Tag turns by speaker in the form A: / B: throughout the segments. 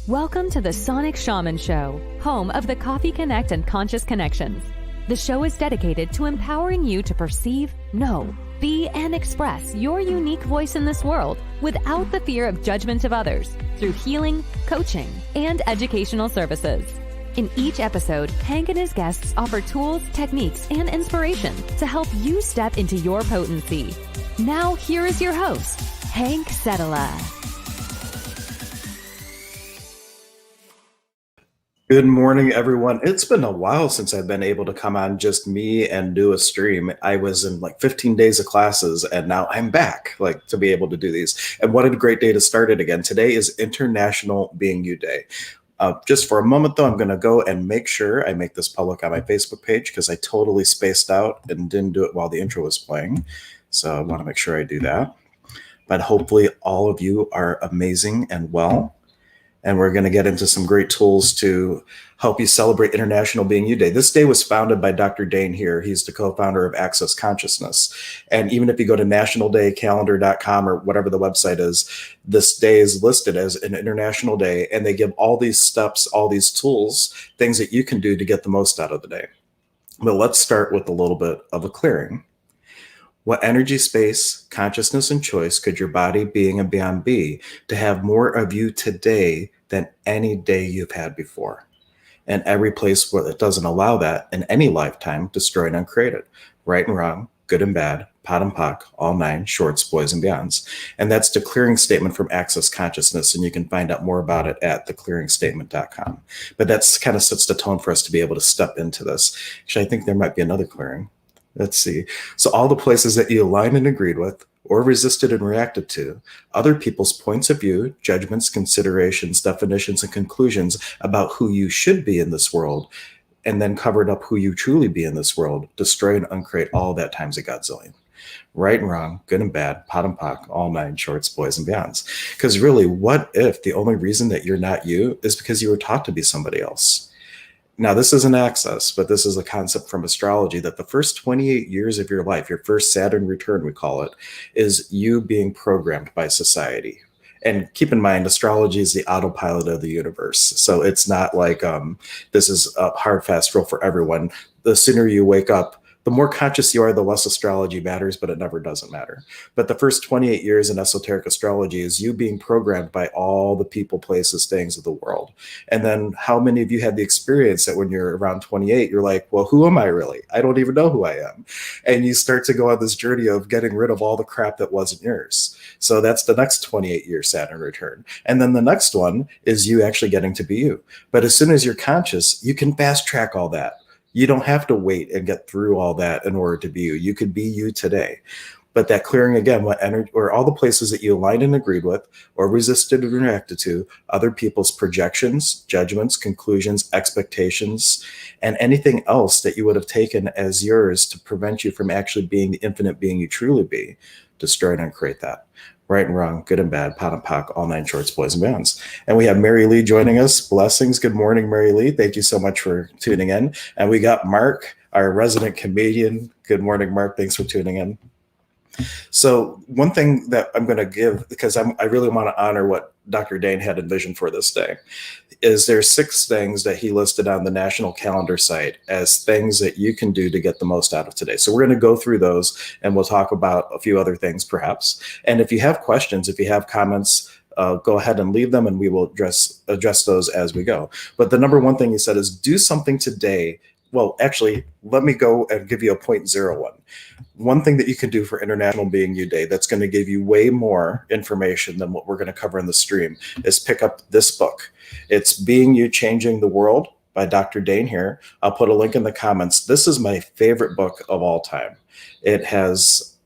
A: Welcome to the Sonic Shaman Show, home of the Coffee Connect and Conscious Connections. The show is dedicated to empowering you to perceive, know, be, and express your unique voice in this world without the fear of judgment of others through healing, coaching, and educational services. In each episode, Hank and his guests offer tools, techniques, and inspiration to help you step into your potency. Now, here is your host, Hank Settela.
B: Good morning, everyone. It's been a while since I've been able to come on just me and do a stream. I was in like 15 days of classes, and now I'm back to be able to do these. And what a great day to start it again. Today is International Being You Day. Just for a moment, though, I'm going to go and make sure I make this public on my Facebook page because I totally spaced out and didn't do it while the intro was playing. So I want to make sure I do that. But hopefully all of you are amazing and well. And we're going to get into some great tools to help you celebrate International Being You Day. This day was founded by Dr. Dain Heer. He's the co-founder of Acces Consciousness. And even if you go to nationaldaycalendar.com or whatever the website is, this day is listed as an international day. And they give all these steps, all these tools, things that you can do to get the most out of the day. But let's start with a little bit of a clearing. What energy, space, consciousness, and choice could your body, being, and beyond be to have more of you today than any day you've had before? And every place where it doesn't allow that in any lifetime, destroy and uncreate it. Right and wrong, good and bad, pot and pock, all nine, shorts, boys, and beyonds. And that's the clearing statement from Acces Consciousness. And you can find out more about it at theclearingstatement.com. But that's kind of sets the tone for us to be able to step into this. Actually, I think there might be another clearing. Let's see. So all the places that you aligned and agreed with or resisted and reacted to, other people's points of view, judgments, considerations, definitions, and conclusions about who you should be in this world, and then covered up who you truly be in this world, destroy and uncreate all that times a godzillion. Right and wrong, good and bad, pot and pock, all nine, shorts, boys, and beyonds. Because really, what if the only reason that you're not you is because you were taught to be somebody else? Now, this isn't Access, but this is a concept from astrology that the first 28 years of your life, your first Saturn return, we call it, is you being programmed by society. And keep in mind, astrology is the autopilot of the universe. So it's not like this is a hard, fast rule for everyone. The sooner you wake up, the more conscious you are, the less astrology matters, but it never doesn't matter. But the first 28 years in esoteric astrology is you being programmed by all the people, places, things of the world. And then how many of you had the experience that when you're around 28, you're like, well, who am I really? I don't even know who I am. And you start to go on this journey of getting rid of all the crap that wasn't yours. So that's the next 28-year Saturn return. And then the next one is you actually getting to be you. But as soon as you're conscious, you can fast track all that. You don't have to wait and get through all that in order to be you. You could be you today. But that clearing again, what energy or all the places that you aligned and agreed with or resisted and reacted to, other people's projections, judgments, conclusions, expectations, and anything else that you would have taken as yours to prevent you from actually being the infinite being you truly be, destroy and uncreate that. Right and wrong, good and bad, pot and pock, all nine, shorts, boys, and beyonds. And we have Mary Lee joining us. Blessings. Good morning, Mary Lee. Thank you so much for tuning in. And we got Mark, our resident comedian. Good morning, Mark. Thanks for tuning in. So one thing that I'm going to give, because I really want to honor what Dr. Dain had envisioned for this day, is there's 6 things that he listed on the national calendar site as things that you can do to get the most out of today. So we're going to go through those and we'll talk about a few other things perhaps. And if you have questions, if you have comments, go ahead and leave them and we will address those as we go. But the number one thing he said is do something today. Well, actually, let me go and give you a 0.01. One thing that you can do for International Being You Day that's going to give you way more information than what we're going to cover in the stream is pick up this book. It's Being You, Changing the World by Dr. Dain Heer. I'll put a link in the comments. This is my favorite book of all time. It has,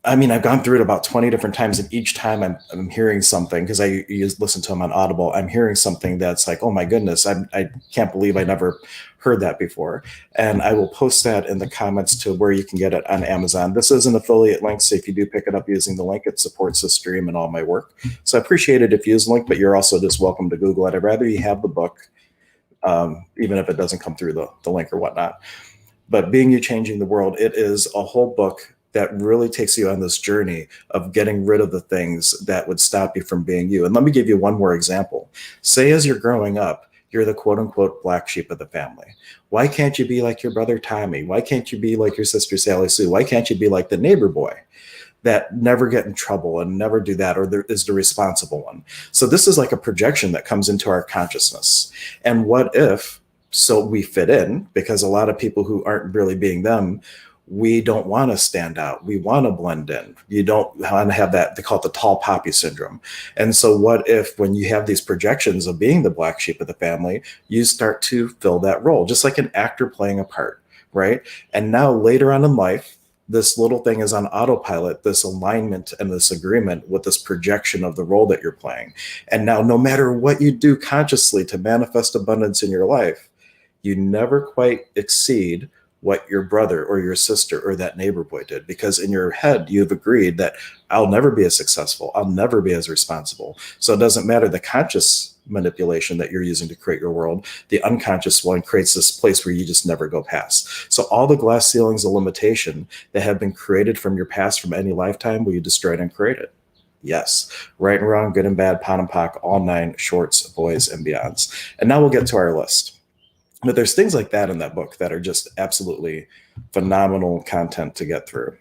B: I've gone through it about 20 different times, and each time I'm hearing something, because I listen to them on Audible, I'm hearing something that's like, oh my goodness, I can't believe I never heard that before. And I will post that in the comments to where you can get it on Amazon. This is an affiliate link, so if you do pick it up using the link, it supports the stream and all my work. So I appreciate it if you use the link, but you're also just welcome to Google it. I'd rather you have the book, even if it doesn't come through the link or whatnot. But Being You, Changing the World, it is a whole book that really takes you on this journey of getting rid of the things that would stop you from being you. And let me give you one more example. Say as you're growing up, you're the quote unquote black sheep of the family. Why can't you be like your brother Tommy? Why can't you be like your sister Sally Sue? Why can't you be like the neighbor boy that never get in trouble and never do that, or there is the responsible one? So this is like a projection that comes into our consciousness. And what if, so we fit in, because a lot of people who aren't really being them, we don't want to stand out. We want to blend in. You don't want to have that, they call it the tall poppy syndrome. And so what if, when you have these projections of being the black sheep of the family, you start to fill that role, just like an actor playing a part, right? And now later on in life, this little thing is on autopilot, this alignment and this agreement with this projection of the role that you're playing. And now no matter what you do consciously to manifest abundance in your life, you never quite exceed what your brother or your sister or that neighbor boy did, because in your head you've agreed that I'll never be as successful, I'll never be as responsible. So it doesn't matter the conscious manipulation that you're using to create your world, the unconscious one creates this place where you just never go past. So all the glass ceilings of limitation that have been created from your past, from any lifetime, will you destroy it and create it? Yes. Right and wrong, good and bad, pot and pock, all nine shorts, boys and beyonds. And now we'll get to our list. But there's things like that in that book that are just absolutely phenomenal content to get through.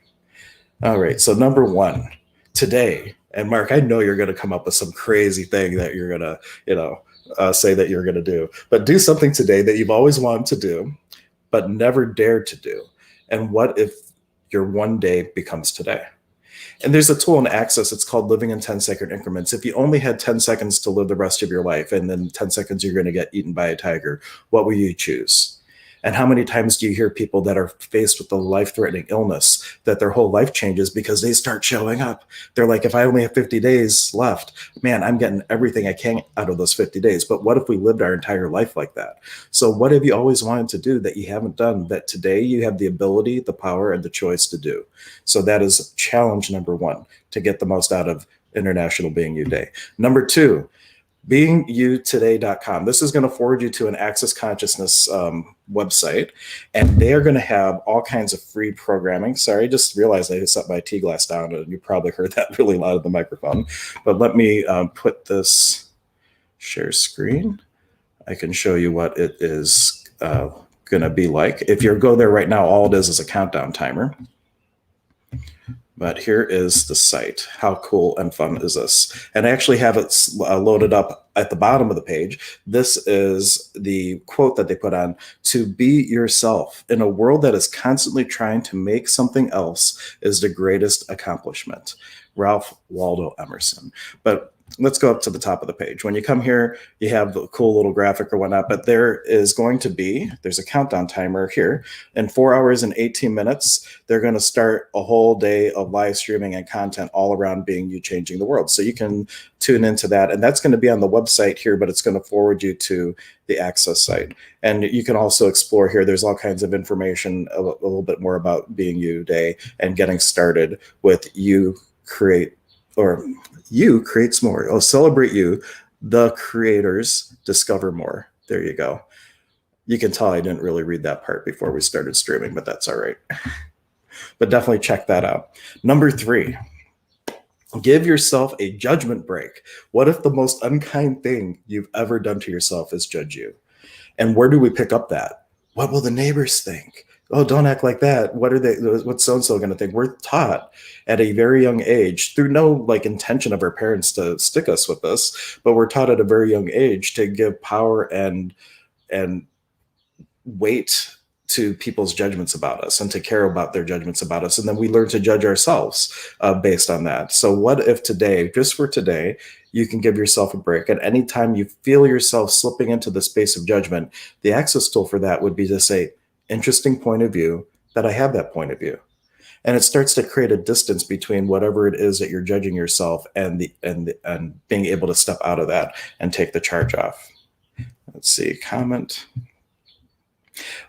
B: All right. So number one, today, and Mark, I know you're going to come up with some crazy thing that you're going to, say that you're going to do, but do something today that you've always wanted to do, but never dared to do. And what if your one day becomes today? And there's a tool in Acces, it's called living in 10-second increments. If you only had 10 seconds to live the rest of your life, and then 10 seconds you're going to get eaten by a tiger, what will you choose? And how many times do you hear people that are faced with a life-threatening illness that their whole life changes because they start showing up? They're like, if I only have 50 days left, man, I'm getting everything I can out of those 50 days. But what if we lived our entire life like that? So what have you always wanted to do that you haven't done, that today you have the ability, the power, and the choice to do? So that is challenge number one, to get the most out of International Being You Day. Number two, beingyouday.com. This is going to forward you to an Acces Consciousness website, and they are going to have all kinds of free programming. Sorry, I just realized I set my tea glass down, and you probably heard that really loud in the microphone. But let me put this share screen. I can show you what it is going to be like. If you go there right now, all it is a countdown timer. But here is the site. How cool and fun is this? And I actually have it loaded up at the bottom of the page. This is the quote that they put on: to be yourself in a world that is constantly trying to make something else is the greatest accomplishment. Ralph Waldo Emerson. But let's go up to the top of the page. When you come here, you have the cool little graphic or whatnot, but there's a countdown timer here. In 4 hours and 18 minutes, they're going to start a whole day of live streaming and content all around being you, changing the world. So you can tune into that. And that's going to be on the website here, but it's going to forward you to the Acces site. And you can also explore here. There's all kinds of information, a little bit more about Being You Day and getting started with You Creates More. Oh, celebrate you, the creators discover more. There you go. You can tell I didn't really read that part before we started streaming, but that's all right. But definitely check that out. Number three, give yourself a judgment break. What if the most unkind thing you've ever done to yourself is judge you? And where do we pick up that? What will the neighbors think? Oh, don't act like that. What's so-and-so going to think? We're taught at a very young age, through no intention of our parents to stick us with this, but we're taught at a very young age to give power and weight to people's judgments about us and to care about their judgments about us. And then we learn to judge ourselves based on that. So what if today, just for today, you can give yourself a break? And anytime you feel yourself slipping into the space of judgment, the Acces tool for that would be to say, interesting point of view, that I have that point of view. And it starts to create a distance between whatever it is that you're judging yourself and being able to step out of that and take the charge off. Let's see, comment.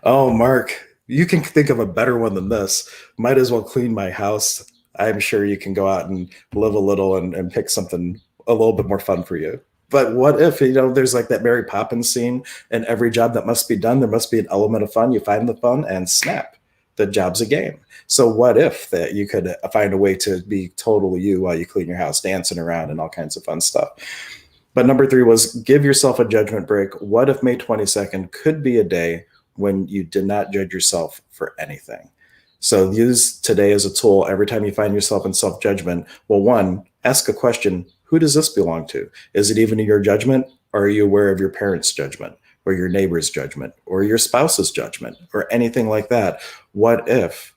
B: Oh, Mark, you can think of a better one than this. Might as well clean my house. I'm sure you can go out and live a little and pick something a little bit more fun for you. But what if, there's like that Mary Poppins scene, and every job that must be done, there must be an element of fun. You find the fun and snap, the job's a game. So what if that you could find a way to be totally you while you clean your house, dancing around and all kinds of fun stuff. But number 3 was give yourself a judgment break. What if May 22nd could be a day when you did not judge yourself for anything? So use today as a tool every time you find yourself in self-judgment. Well, 1, ask a question. Who does this belong to? Is it even your judgment? Or are you aware of your parents' judgment or your neighbor's judgment or your spouse's judgment or anything like that? What if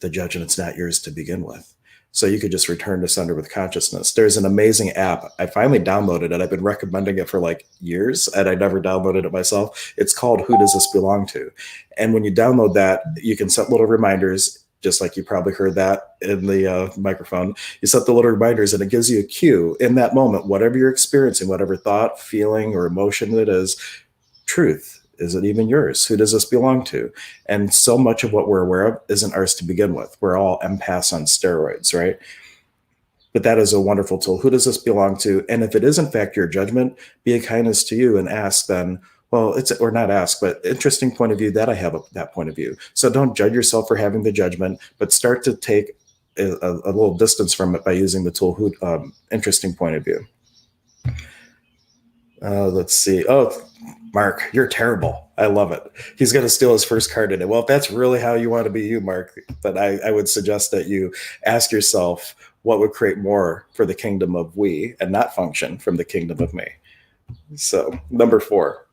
B: the judgment's not yours to begin with? So you could just return to center with consciousness. There's an amazing app. I finally downloaded it. I've been recommending it for like years and I never downloaded it myself. It's called Who Does This Belong To? And when you download that, you can set little reminders, just like you probably heard that in the microphone. You set the little reminders and it gives you a cue in that moment, whatever you're experiencing, whatever thought, feeling, or emotion it is, truth. Is it even yours? Who does this belong to? And so much of what we're aware of isn't ours to begin with. We're all empaths on steroids, right? But that is a wonderful tool. Who does this belong to? And if it is in fact your judgment, be a kindness to you and ask then, well, or not ask, but interesting point of view that I have that point of view. So don't judge yourself for having the judgment, but start to take a little distance from it by using the tool, interesting point of view. Let's see. Oh, Mark, you're terrible. I love it. He's going to steal his first card in it. Well, if that's really how you want to be you, Mark, then I would suggest that you ask yourself what would create more for the kingdom of we and not function from the kingdom of me. So number 4,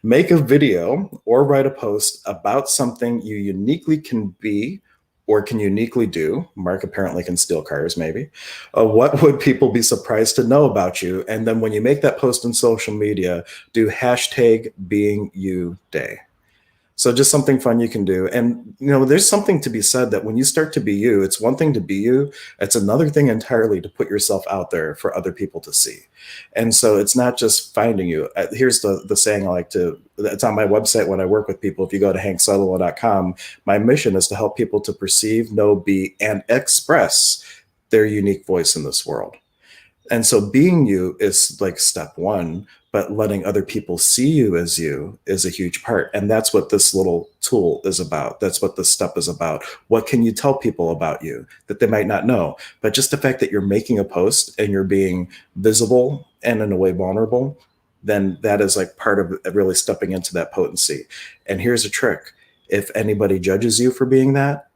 B: make a video or write a post about something you uniquely can be or can uniquely do. Mark apparently can steal cars, maybe. What would people be surprised to know about you? And then when you make that post on social media, do hashtag beingyouday. So just something fun you can do. And, there's something to be said that when you start to be you, it's one thing to be you. It's another thing entirely to put yourself out there for other people to see. And so it's not just finding you. Here's the saying I like to, it's on my website when I work with people. If you go to hanksutherland.com, my mission is to help people to perceive, know, be, and express their unique voice in this world. And so being you is like step 1, but letting other people see you as you is a huge part. And that's what this little tool is about. That's what this step is about. What can you tell people about you that they might not know? But just the fact that you're making a post and you're being visible and in a way vulnerable, then that is like part of really stepping into that potency. And here's a trick. If anybody judges you for being that,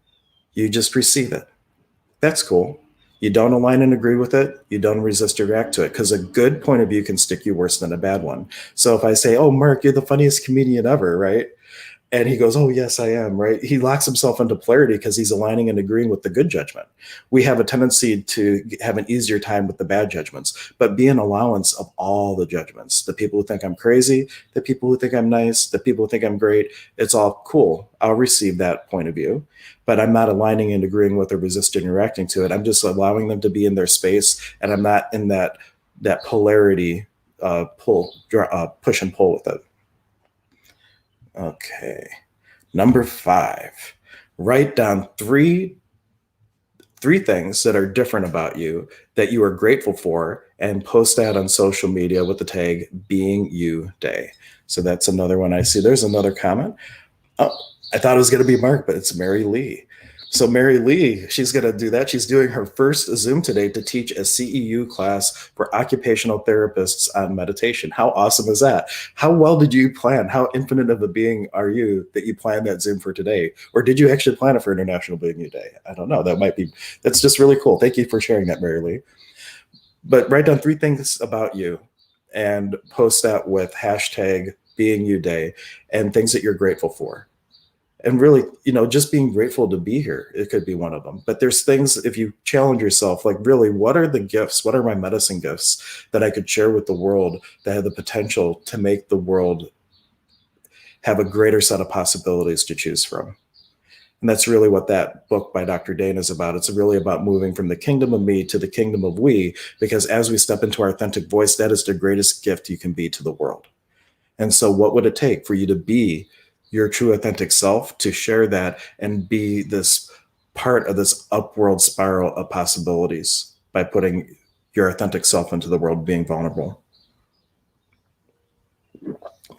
B: you just receive it. That's cool. You don't align and agree with it. You don't resist or react to it, because a good point of view can stick you worse than a bad one. So if I say, oh, Mark, you're the funniest comedian ever, right? And he goes, oh, yes, I am, right? He locks himself into polarity because he's aligning and agreeing with the good judgment. We have a tendency to have an easier time with the bad judgments, but be an allowance of all the judgments. The people who think I'm crazy, the people who think I'm nice, the people who think I'm great, it's all cool. I'll receive that point of view, but I'm not aligning and agreeing with or resisting or reacting to it. I'm just allowing them to be in their space, and I'm not in that polarity push and pull with it. Okay. Number 5, write down three things that are different about you that you are grateful for, and post that on social media with the tag beingyouday. So that's another one I see. There's another comment. Oh, I thought it was going to be Mark, but it's Mary Lee. So Mary Lee, she's going to do that. She's doing her first Zoom today to teach a CEU class for occupational therapists on meditation. How awesome is that? How well did you plan? How infinite of a being are you that you planned that Zoom for today? Or did you actually plan it for International Being You Day? I don't know. That's just really cool. Thank you for sharing that, Mary Lee. But write down 3 things about you and post that with hashtag beingyouday and things that you're grateful for. And really, just being grateful to be here, it could be one of them. But there's things, if you challenge yourself, like really, what are the gifts? What are my medicine gifts that I could share with the world that have the potential to make the world have a greater set of possibilities to choose from? And that's really what that book by Dr. Dain is about. It's really about moving from the kingdom of me to the kingdom of we, because as we step into our authentic voice, that is the greatest gift you can be to the world. And so what would it take for you to be your true authentic self, to share that and be this part of this upward spiral of possibilities by putting your authentic self into the world, being vulnerable?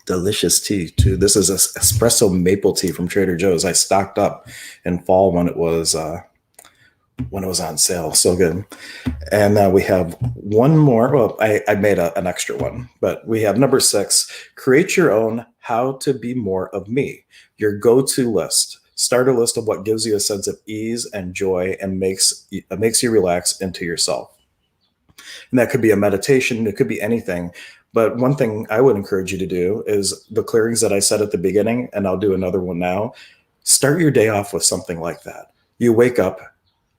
B: Delicious tea too. This is espresso maple tea from Trader Joe's. I stocked up in fall when it was on sale. So good. And we have one more. Well, I made an extra one, but we have number 6. Create your own how to be more of me. Your go-to list. Start a list of what gives you a sense of ease and joy and makes you relax into yourself. And that could be a meditation. It could be anything. But one thing I would encourage you to do is the clearings that I said at the beginning, and I'll do another one now. Start your day off with something like that. You wake up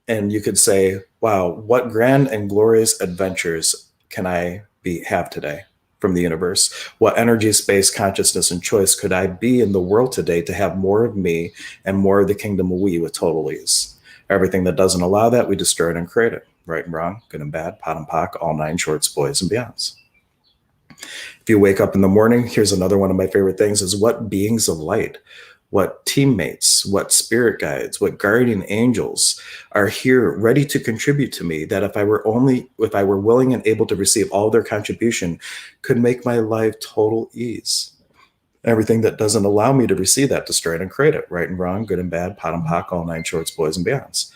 B: and you could say, wow, what grand and glorious adventures can I have today from the universe? What energy, space, consciousness, and choice could I be in the world today to have more of me and more of the kingdom of we with total ease? Everything that doesn't allow that, we destroy it and create it. Right and wrong, good and bad, pot and pock, all 9 shorts, boys and beyonds. If you wake up in the morning, here's another one of my favorite things is what beings of light, what teammates, what spirit guides, what guardian angels are here ready to contribute to me that if I were willing and able to receive all their contribution could make my life total ease. Everything that doesn't allow me to receive that, destroy it and create it. Right and wrong, good and bad, pot and pock, all 9 shorts, boys and beyonds.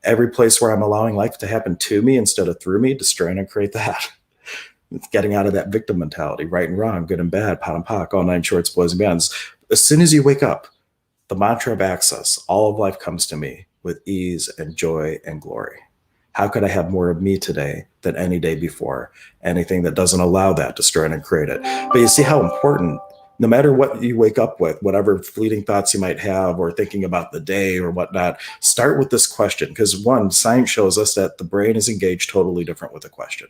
B: Every place where I'm allowing life to happen to me instead of through me, destroy and create that. It's getting out of that victim mentality, right and wrong, good and bad, pot and pock, all 9 shorts, boys and beyonds. As soon as you wake up, the mantra of Access, all of life comes to me with ease and joy and glory. How could I have more of me today than any day before? Anything that doesn't allow that, destroy and create it. But you see how important, no matter what you wake up with, whatever fleeting thoughts you might have or thinking about the day or whatnot, start with this question. Because one, science shows us that the brain is engaged totally different with a question.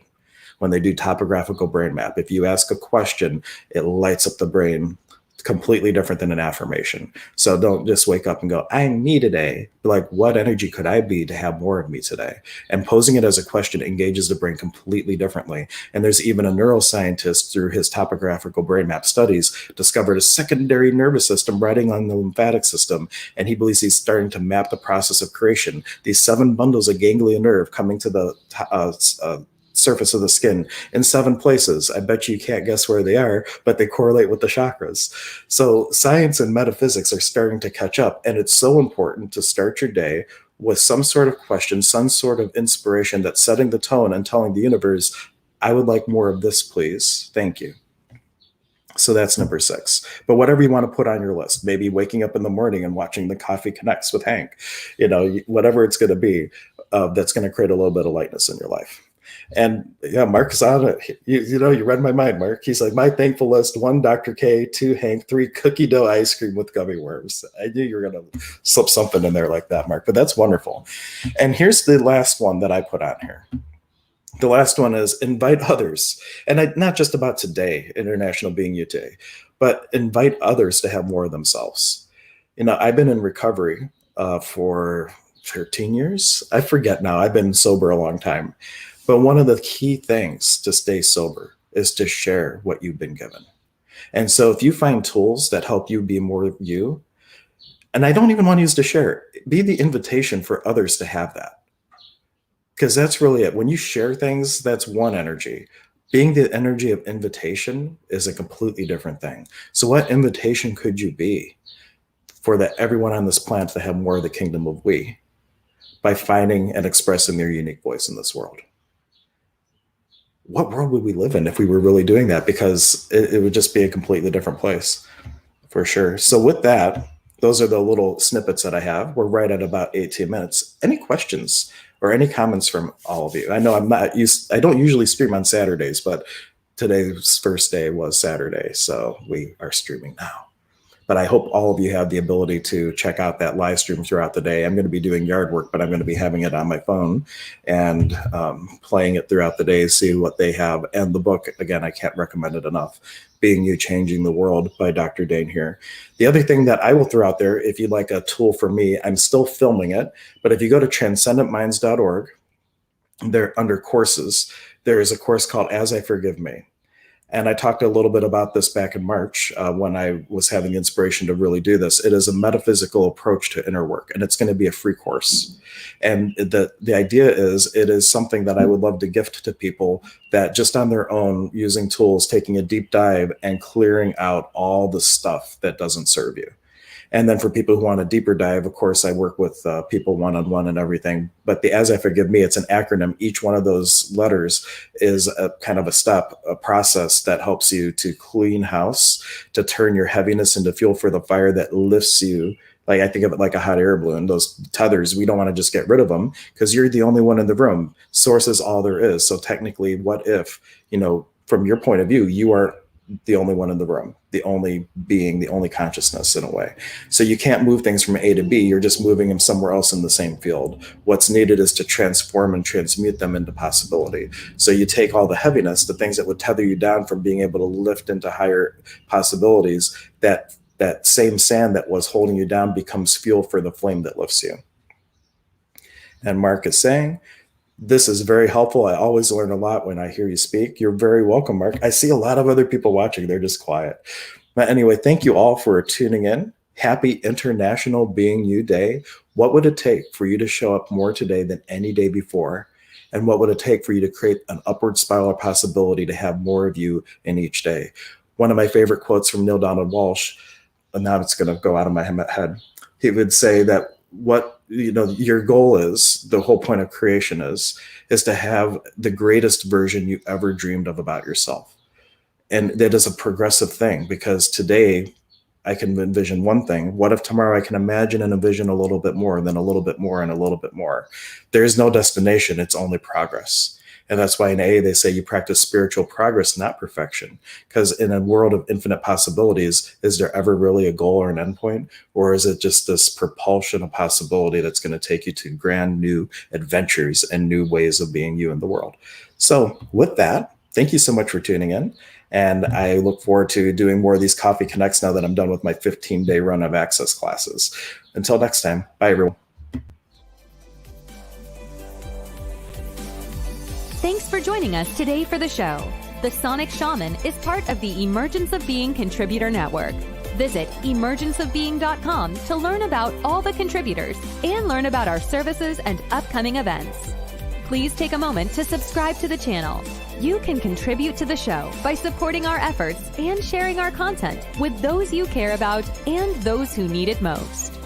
B: When they do topographical brain map, if you ask a question, it lights up the brain completely different than an affirmation. So don't just wake up and go, I'm me today. Like, what energy could I be to have more of me today? And posing it as a question engages the brain completely differently. And there's even a neuroscientist through his topographical brain map studies discovered a secondary nervous system riding on the lymphatic system. And he believes he's starting to map the process of creation. These 7 bundles of ganglion nerve coming to the surface of the skin in 7 places. I bet you can't guess where they are, but they correlate with the chakras. So science and metaphysics are starting to catch up, and it's so important to start your day with some sort of question, some sort of inspiration that's setting the tone and telling the universe, I would like more of this, please. Thank you. So that's number 6. But whatever you want to put on your list, maybe waking up in the morning and watching the Coffee Connects with Hank, whatever it's going to be, that's going to create a little bit of lightness in your life. And yeah, Mark's on it. You read my mind, Mark. He's like, my thankful list: 1, Dr. K, 2, Hank, 3, cookie dough ice cream with gummy worms. I knew you were going to slip something in there like that, Mark, but that's wonderful. And here's the last one that I put on here. The last one is invite others. And not just about today, International Being You Day, but invite others to have more of themselves. I've been in recovery for 13 years. I forget now. I've been sober a long time. But one of the key things to stay sober is to share what you've been given. And so if you find tools that help you be more you, and I don't even want to use to share, be the invitation for others to have that. Because that's really it. When you share things, that's one energy. Being the energy of invitation is a completely different thing. So what invitation could you be for everyone on this planet to have more of the kingdom of we by finding and expressing their unique voice in this world? What world would we live in if we were really doing that? Because it would just be a completely different place, for sure. So with that, those are the little snippets that I have. We're right at about 18 minutes. Any questions or any comments from all of you? I know I don't usually stream on Saturdays, but today's first day was Saturday, so we are streaming now. But I hope all of you have the ability to check out that live stream throughout the day. I'm going to be doing yard work, but I'm going to be having it on my phone and playing it throughout the day, see what they have. And the book, again, I can't recommend it enough, Being You, Changing the World by Dr. Dain Heer. The other thing that I will throw out there, if you'd like a tool for me, I'm still filming it, but if you go to transcendentminds.org, there under courses, there is a course called As I Forgive Me. And I talked a little bit about this back in March when I was having inspiration to really do this. It is a metaphysical approach to inner work, and it's going to be a free course. And the idea is it is something that I would love to gift to people that just on their own, using tools, taking a deep dive and clearing out all the stuff that doesn't serve you. And then for people who want a deeper dive, of course, I work with people one-on-one and everything. But the As I Forgive Me, it's an acronym. Each one of those letters is a kind of a step, a process that helps you to clean house, to turn your heaviness into fuel for the fire that lifts you. Like I think of it like a hot air balloon. Those tethers, we don't want to just get rid of them because you're the only one in the room. Source is all there is. So technically, what if, from your point of view, you are the only one in the room, the only being, the only consciousness in a way. So you can't move things from A to B. You're just moving them somewhere else in the same field. What's needed is to transform and transmute them into possibility. So you take all the heaviness, the things that would tether you down from being able to lift into higher possibilities, that same sand that was holding you down becomes fuel for the flame that lifts you. And Mark is saying, this is very helpful. I always learn a lot when I hear you speak. You're very welcome, Mark. I see a lot of other people watching. They're just quiet. But anyway, thank you all for tuning in. Happy International Being You Day. What would it take for you to show up more today than any day before? And what would it take for you to create an upward spiral of possibility to have more of you in each day? One of my favorite quotes from Neil Donald Walsh, and now it's going to go out of my head. He would say that what your goal is, the whole point of creation is to have the greatest version you ever dreamed of about yourself. And that is a progressive thing, because today I can envision one thing. What if tomorrow I can imagine and envision a little bit more, and then a little bit more and a little bit more? There is no destination. It's only progress. And that's why in AA, they say you practice spiritual progress, not perfection. Because in a world of infinite possibilities, is there ever really a goal or an endpoint? Or is it just this propulsion of possibility that's going to take you to grand new adventures and new ways of being you in the world? So with that, thank you so much for tuning in. And I look forward to doing more of these Coffee Connects now that I'm done with my 15-day run of Access classes. Until next time, bye everyone.
A: Thanks for joining us today for the show. The Sonic Shaman is part of the Emergence of Being Contributor Network. Visit emergenceofbeing.com to learn about all the contributors and learn about our services and upcoming events. Please take a moment to subscribe to the channel. You can contribute to the show by supporting our efforts and sharing our content with those you care about and those who need it most.